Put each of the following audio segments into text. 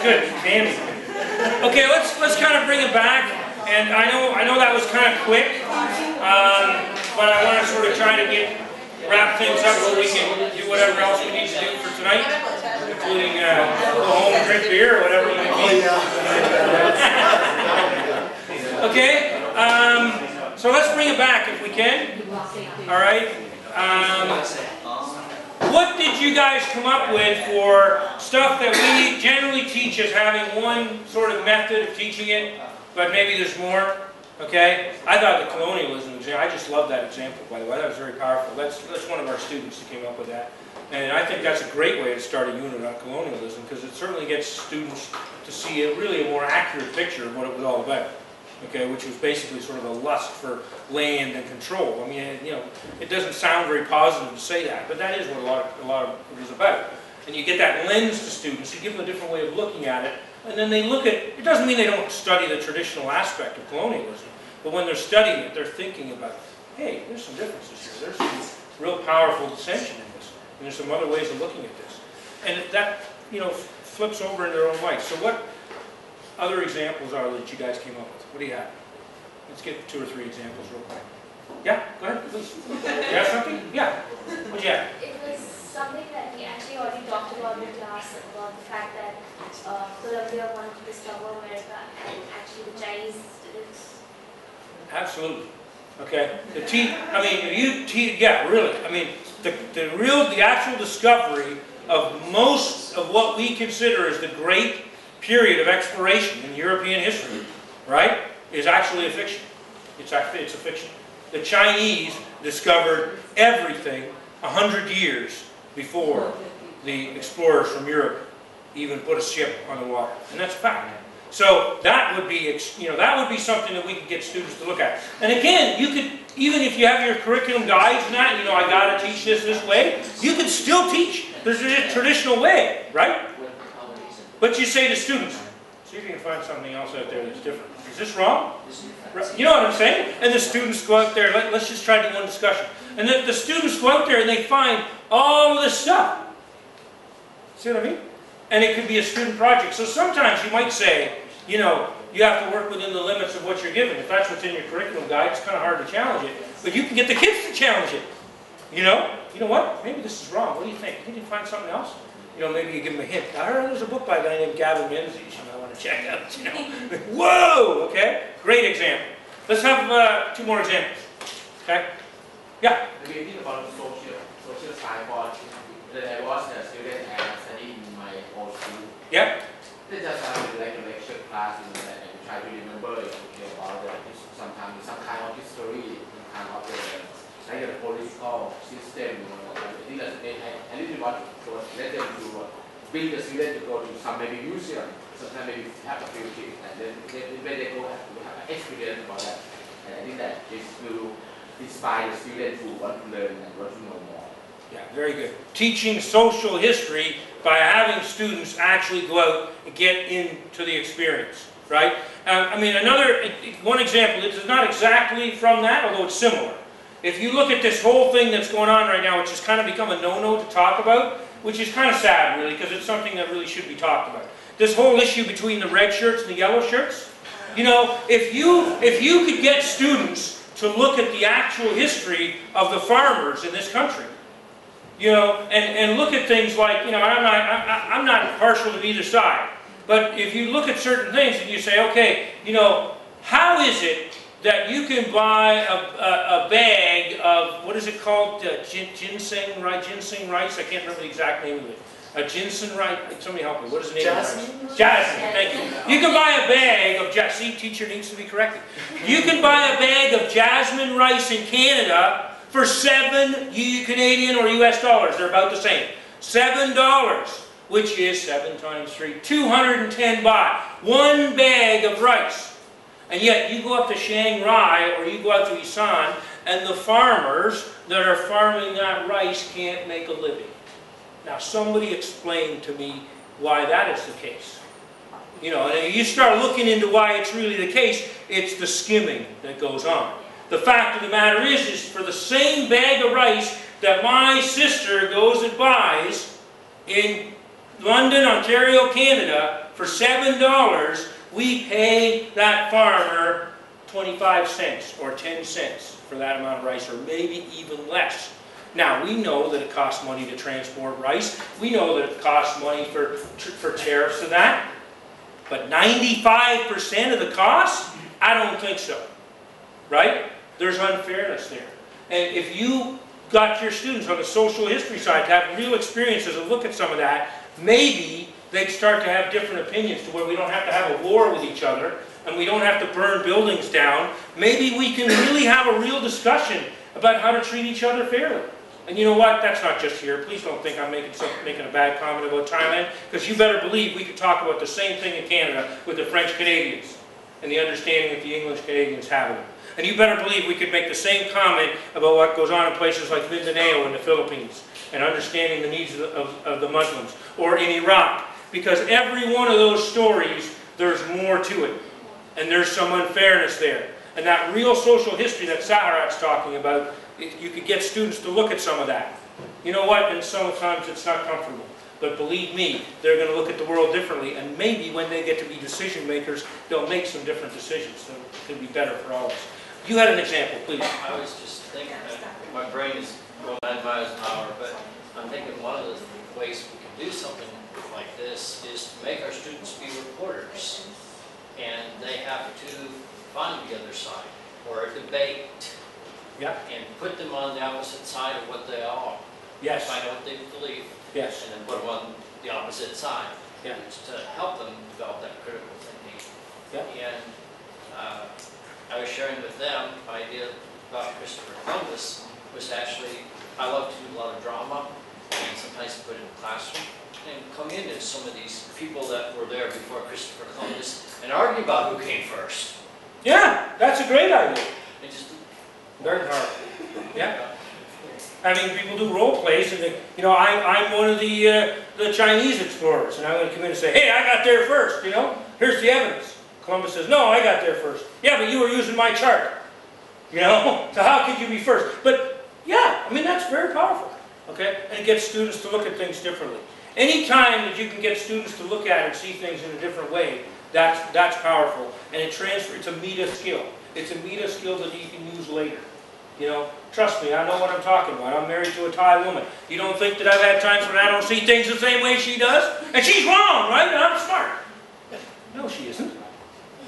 That's good. Handy. Okay, let's kind of bring it back. And I know that was kind of quick, but I want to sort of try to wrap things up so we can do whatever else we need to do for tonight, including go home and drink beer or whatever it might be. Okay, so let's bring it back if we can. All right. What did you guys come up with for stuff that we generally teach as having one sort of method of teaching it, but maybe there's more? Okay, I thought the colonialism example, I just love that example, by the way. That was very powerful. That's one of our students who came up with that. And I think that's a great way to start a unit on colonialism, because it certainly gets students to see really a more accurate picture of what it was all about. Okay, which was basically sort of a lust for land and control. I mean, you know, it doesn't sound very positive to say that, but that is what a lot of it is about. And you get that lens to students, you give them a different way of looking at it, and then they look at, it doesn't mean they don't study the traditional aspect of colonialism, but when they're studying it, they're thinking about, hey, there's some differences here, there's some real powerful dissension in this, and there's some other ways of looking at this. And that, you know, flips over in their own life. So what other examples are that you guys came up with? What do you have? Let's get 2 or 3 examples real quick. Yeah, go ahead, please. You have something? Yeah. What do you have? It was something that we actually already talked about in class, about the fact that Colombia wanted to discover America and actually the Chinese students. Absolutely. Okay. Yeah, really. I mean, the actual discovery of most of what we consider as the great period of exploration in European history, right, is actually a fiction. It's a fiction. The Chinese discovered everything 100 years before the explorers from Europe even put a ship on the water, and that's a fact. So that would be, that would be something that we could get students to look at. And again, you could, even if you have your curriculum guides and that, I got to teach this way, you could still teach. There's a traditional way, right? But you say to students, see if you can find something else out there that's different. Is this wrong? You know what I'm saying? And the students go out there, let's just try to do one discussion. And the students go out there and they find all of this stuff. See what I mean? And it could be a student project. So sometimes you might say, you have to work within the limits of what you're given. If that's what's in your curriculum guide, it's kind of hard to challenge it. But you can get the kids to challenge it. You know what? Maybe this is wrong. What do you think? Can you find something else? Maybe you give them a hint. I heard there's a book by a guy named Gavin Menzies, I want to check out, Whoa! Okay? Great example. Let's have 2 more examples. Okay? Yeah? Maybe think about the social psychology. That I was a student and studied in my old school. Yeah? They just have like a lecture class and try to remember about sometimes some kind of history, kind of like the political system, I think that I really want to let them to bring the student to go to some maybe museum, sometimes maybe have a few things, and then when they go have to have an experience about that. And I think that this will inspire the student to want to learn and want to know more. Yeah, very good. Teaching social history by having students actually go out and get into the experience, right? One example, this is not exactly from that, although it's similar. If you look at this whole thing that's going on right now, which has kind of become a no-no to talk about, which is kind of sad, really, because it's something that really should be talked about. This whole issue between the red shirts and the yellow shirts, if you could get students to look at the actual history of the farmers in this country, and look at things like, I'm not partial to either side, but if you look at certain things and you say, okay, how is it that you can buy a bag of, what is it called, ginseng rice? I can't remember the exact name of it. Ginseng rice, somebody help me, what is the name of it? Jasmine, thank you. You can buy a bag of jasmine, teacher needs to be corrected. You can buy a bag of jasmine rice in Canada for $7 Canadian or US dollars. They're about the same. $7, which is 7 times 3, 210 baht. One bag of rice. And yet you go up to Shanghai or you go out to Isan and the farmers that are farming that rice can't make a living. Now somebody explain to me why that is the case. And you start looking into why it's really the case, it's the skimming that goes on. The fact of the matter is for the same bag of rice that my sister goes and buys in London, Ontario, Canada, for $7, we pay that farmer 25 cents or 10 cents for that amount of rice, or maybe even less. Now, we know that it costs money to transport rice. We know that it costs money for tariffs and that. But 95% of the cost? I don't think so. Right? There's unfairness there. And if you got your students on the social history side to have real experiences and look at some of that, maybe they'd start to have different opinions to where we don't have to have a war with each other and we don't have to burn buildings down. Maybe we can really have a real discussion about how to treat each other fairly. And you know what? That's not just here. Please don't think I'm making a bad comment about Thailand, because you better believe we could talk about the same thing in Canada with the French Canadians and the understanding that the English Canadians have of them. And you better believe we could make the same comment about what goes on in places like Mindanao in the Philippines and understanding the needs of the Muslims, or in Iraq. Because every one of those stories, there's more to it. And there's some unfairness there. And that real social history that Saharat's talking about, you could get students to look at some of that. You know what? And sometimes it's not comfortable. But believe me, they're going to look at the world differently. And maybe when they get to be decision makers, they'll make some different decisions that could be better for all of us. You had an example, please. I was just thinking that my brain is going 9 miles an hour, but I'm thinking one of the ways we can do something like this is to make our students be reporters. And they have to find the other side, or a debate. Yeah. And put them on the opposite side of what they are. Yes. Find out what they believe. Yes. And then put them on the opposite side. Yeah. It's to help them develop that critical thinking. Yeah. And I was sharing with them the idea about Christopher Columbus was actually, I love to do a lot of drama and sometimes put it in the classroom and come in as some of these people that were there before Christopher Columbus and argue about who came first. Yeah, that's a great idea. And just Very hard. Yeah. I mean, people do role plays, and you know, I'm one of the Chinese explorers, and I'm going to come in and say, hey, I got there first, you know? Here's the evidence. Columbus says, no, I got there first. Yeah, but you were using my chart. You know? So how could you be first? But, yeah, I mean, that's very powerful. Okay? And it gets students to look at things differently. Any time that you can get students to look at and see things in a different way, that's powerful. And it transfers, it's a meta skill. It's a meta skill that you can use later. You know, trust me, I know what I'm talking about. I'm married to a Thai woman. You don't think that I've had times when I don't see things the same way she does? And she's wrong, right? And I'm smart. No, she isn't.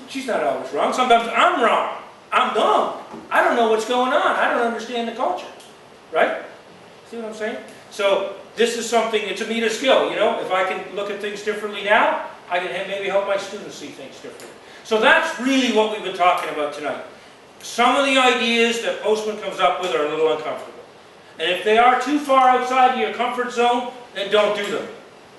She's not always wrong. Sometimes I'm wrong. I'm dumb. I don't know what's going on. I don't understand the culture. Right? See what I'm saying? So this is something, it's a meta skill, you know? If I can look at things differently now, I can maybe help my students see things differently. So that's really what we've been talking about tonight. Some of the ideas that Postman comes up with are a little uncomfortable. And if they are too far outside your comfort zone, then don't do them.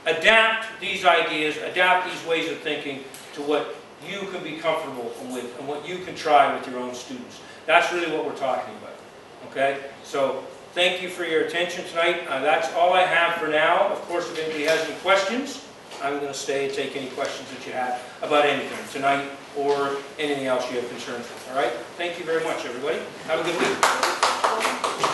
Adapt these ideas, adapt these ways of thinking to what you can be comfortable with and what you can try with your own students. That's really what we're talking about. Okay? So thank you for your attention tonight. That's all I have for now. Of course, if anybody has any questions, I'm going to stay and take any questions that you have about anything tonight or anything else you have concerns with. All right? Thank you very much, everybody. Have a good week.